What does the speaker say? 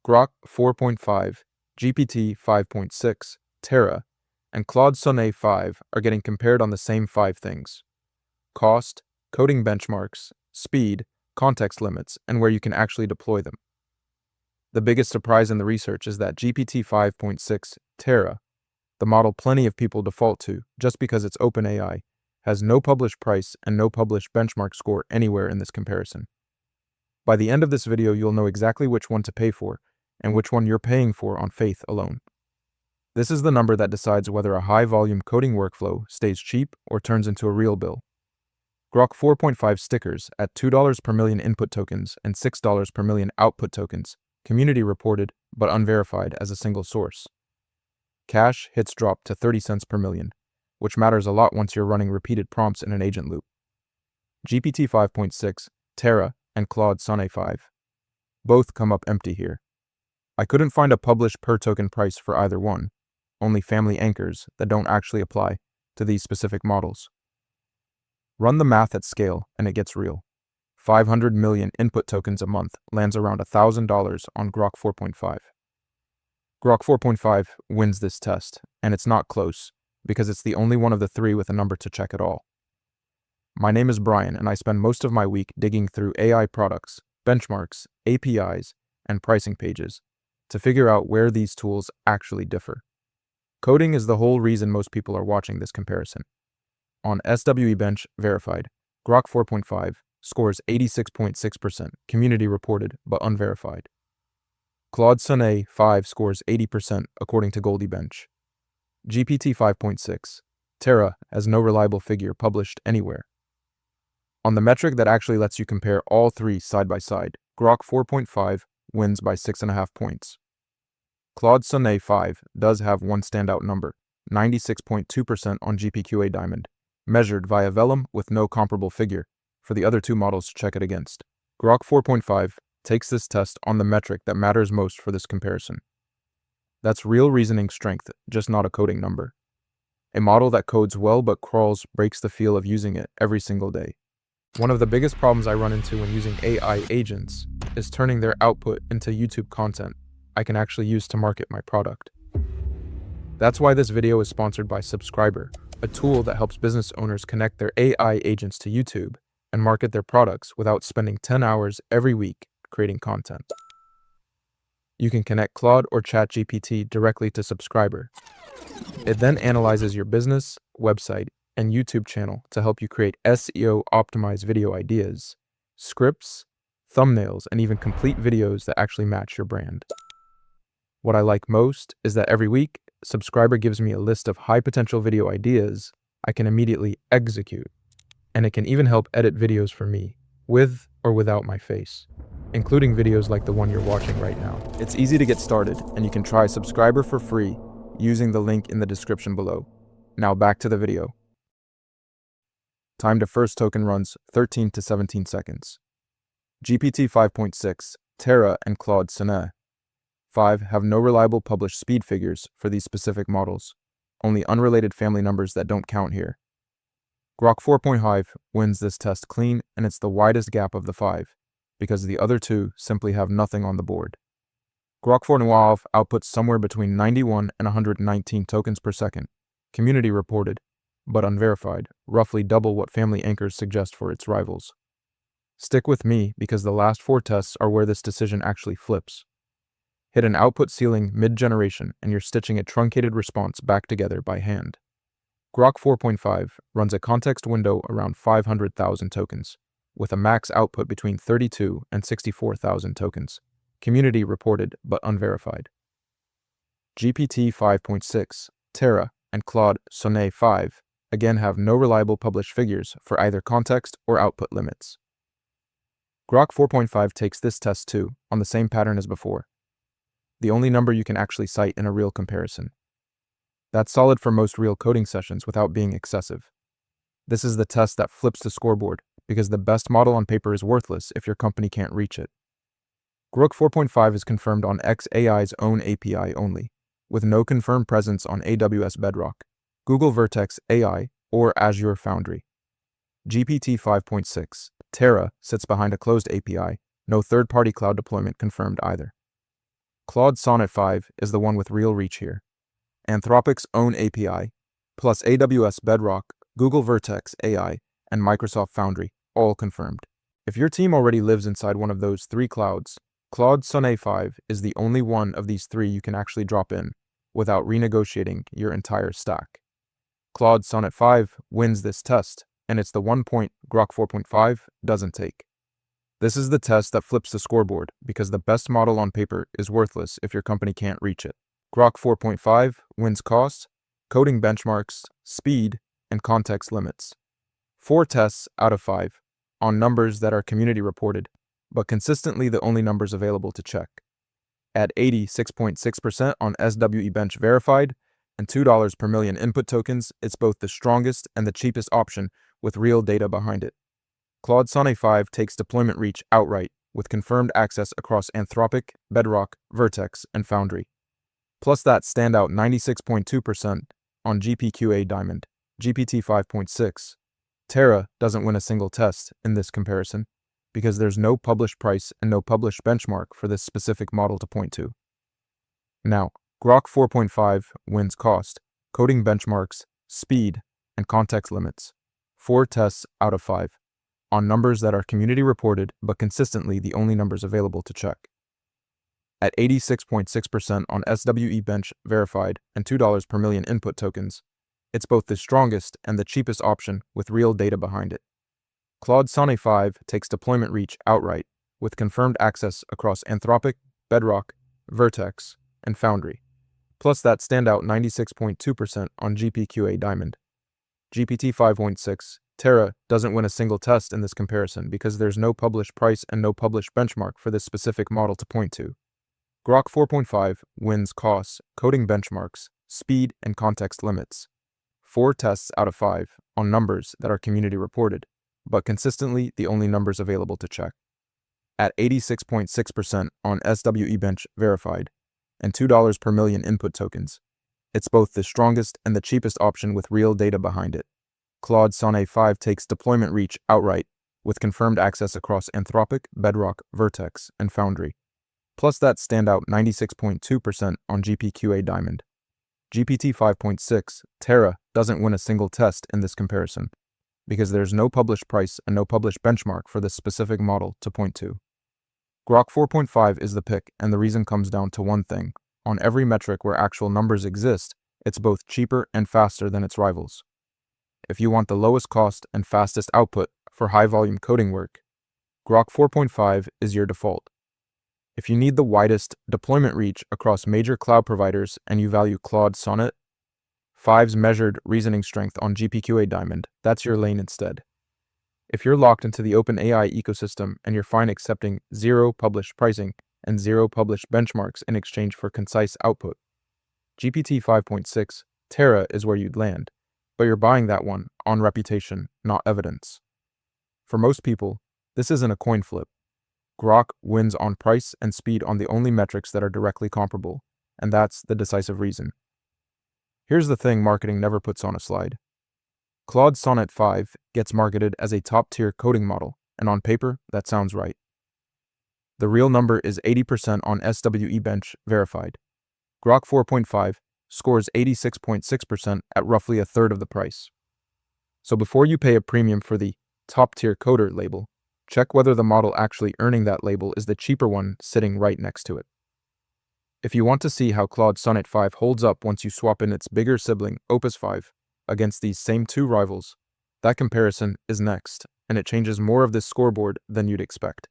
Grok 4.5, GPT-5.6 Terra, and Claude Sonnet 5 are getting compared on the same 5 things: cost, coding benchmarks, speed, context limits, and where you can actually deploy them. The biggest surprise in the research is that GPT-5.6 Terra, the model plenty of people default to just because it's OpenAI, has no published price and no published benchmark score anywhere in this comparison. By the end of this video, you'll know exactly which one to pay for and which one you're paying for on faith alone. This is the number that decides whether a high-volume coding workflow stays cheap or turns into a real bill. Grok 4.5 stickers at $2 per million input tokens and $6 per million output tokens, community reported but unverified as a single source. Cache hits drop to 30 cents per million, which matters a lot once you're running repeated prompts in an agent loop. GPT 5.6, Terra, and Claude Sonnet 5. Both come up empty here. I couldn't find a published per token price for either one, only family anchors that don't actually apply to these specific models. Run the math at scale and it gets real. 500 million input tokens a month lands around $1,000 on Grok 4.5. Grok 4.5 wins this test, and it's not close, because it's the only one of the three with a number to check at all. My name is Brian, and I spend most of my week digging through AI products, benchmarks, APIs, and pricing pages to figure out where these tools actually differ. Coding is the whole reason most people are watching this comparison. On SWE Bench Verified, Grok 4.5 scores 86.6%, community reported but unverified. Claude Sonnet 5 scores 80% according to Goldie Bench. GPT 5.6 Terra has no reliable figure published anywhere. On the metric that actually lets you compare all three side by side, Grok 4.5 wins by 6.5 points. Claude Sonnet 5 does have one standout number, 96.2% on GPQA Diamond, measured via Vellum with no comparable figure for the other two models to check it against. Grok 4.5 takes this test on the metric that matters most for this comparison. That's real reasoning strength, just not a coding number. A model that codes well but crawls breaks the feel of using it every single day. One of the biggest problems I run into when using AI agents is turning their output into YouTube content I can actually use to market my product. That's why this video is sponsored by Subscriber, a tool that helps business owners connect their AI agents to YouTube and market their products without spending 10 hours every week creating content. You can connect Claude or ChatGPT directly to Subscriber. It then analyzes your business, website, and YouTube channel to help you create SEO-optimized video ideas, scripts, thumbnails, and even complete videos that actually match your brand. What I like most is that every week, Subscriber gives me a list of high-potential video ideas I can immediately execute, and it can even help edit videos for me, with or without my face, including videos like the one you're watching right now. It's easy to get started, and you can try Subscriber for free using the link in the description below. Now back to the video. Time to first token runs 13 to 17 seconds. GPT 5.6, Terra, and Claude Sonnet 5 have no reliable published speed figures for these specific models, only unrelated family numbers that don't count here. Grok 4.5 wins this test clean, and it's the widest gap of the 5, because the other two simply have nothing on the board. Grok 4.5 outputs somewhere between 91 and 119 tokens per second, community reported, but unverified, roughly double what family anchors suggest for its rivals. Stick with me because the last 4 tests are where this decision actually flips. Hit an output ceiling mid-generation and you're stitching a truncated response back together by hand. Grok 4.5 runs a context window around 500,000 tokens, with a max output between 32 and 64,000 tokens, community reported but unverified. GPT 5.6, Terra, and Claude Sonnet 5 again have no reliable published figures for either context or output limits. Grok 4.5 takes this test too, on the same pattern as before. The only number you can actually cite in a real comparison. That's solid for most real coding sessions without being excessive. This is the test that flips the scoreboard, because the best model on paper is worthless if your company can't reach it. Grok 4.5 is confirmed on xAI's own API only, with no confirmed presence on AWS Bedrock, Google Vertex AI, or Azure Foundry. GPT 5.6 Terra sits behind a closed API, no third-party cloud deployment confirmed either. Claude Sonnet 5 is the one with real reach here. Anthropic's own API, plus AWS Bedrock, Google Vertex AI, and Microsoft Foundry, all confirmed. If your team already lives inside one of those three clouds, Claude Sonnet 5 is the only one of these three you can actually drop in without renegotiating your entire stack. Claude Sonnet 5 wins this test, and it's the 1 point Grok 4.5 doesn't take. This is the test that flips the scoreboard because the best model on paper is worthless if your company can't reach it. Grok 4.5 wins cost, coding benchmarks, speed, and context limits. 4 tests out of 5 on numbers that are community reported, but consistently the only numbers available to check. At 86.6% on SWE Bench verified and $2 per million input tokens, it's both the strongest and the cheapest option with real data behind it. Claude Sonnet 5 takes deployment reach outright with confirmed access across Anthropic, Bedrock, Vertex, and Foundry. Plus that standout 96.2% on GPQA Diamond. GPT-5.6 Terra doesn't win a single test in this comparison because there's no published price and no published benchmark for this specific model to point to. Now, Grok 4.5 wins cost, coding benchmarks, speed, and context limits. 4 tests out of 5 on numbers that are community reported but consistently the only numbers available to check. At 86.6% on SWE Bench verified and $2 per million input tokens, it's both the strongest and the cheapest option with real data behind it. Claude Sonnet 5 takes deployment reach outright with confirmed access across Anthropic, Bedrock, Vertex, and Foundry. Plus that standout 96.2% on GPQA Diamond. GPT-5.6 Terra doesn't win a single test in this comparison because there's no published price and no published benchmark for this specific model to point to. Grok 4.5 wins costs, coding benchmarks, speed, and context limits. 4 tests out of 5 on numbers that are community reported, but consistently the only numbers available to check. At 86.6% on SWE Bench verified and $2 per million input tokens, it's both the strongest and the cheapest option with real data behind it. Claude Sonnet 5 takes deployment reach outright with confirmed access across Anthropic, Bedrock, Vertex, and Foundry. Plus that standout 96.2% on GPQA Diamond. GPT-5.6 Terra doesn't win a single test in this comparison because there's no published price and no published benchmark for this specific model to point to. Grok 4.5 is the pick, and the reason comes down to one thing. On every metric where actual numbers exist, it's both cheaper and faster than its rivals. If you want the lowest cost and fastest output for high-volume coding work, Grok 4.5 is your default. If you need the widest deployment reach across major cloud providers and you value Claude Sonnet 5's measured reasoning strength on GPQA Diamond, that's your lane instead. If you're locked into the OpenAI ecosystem and you're fine accepting 0 published pricing and 0 published benchmarks in exchange for concise output, GPT 5.6 Terra is where you'd land, but you're buying that one on reputation, not evidence. For most people, this isn't a coin flip. Grok wins on price and speed on the only metrics that are directly comparable, and that's the decisive reason. Here's the thing marketing never puts on a slide. Claude Sonnet 5 gets marketed as a top-tier coding model, and on paper, that sounds right. The real number is 80% on SWE Bench verified. Grok 4.5 scores 86.6% at roughly a third of the price. So before you pay a premium for the top-tier coder label, check whether the model actually earning that label is the cheaper one sitting right next to it. If you want to see how Claude Sonnet 5 holds up once you swap in its bigger sibling, Opus 5, against these same 2 rivals, that comparison is next, and it changes more of this scoreboard than you'd expect.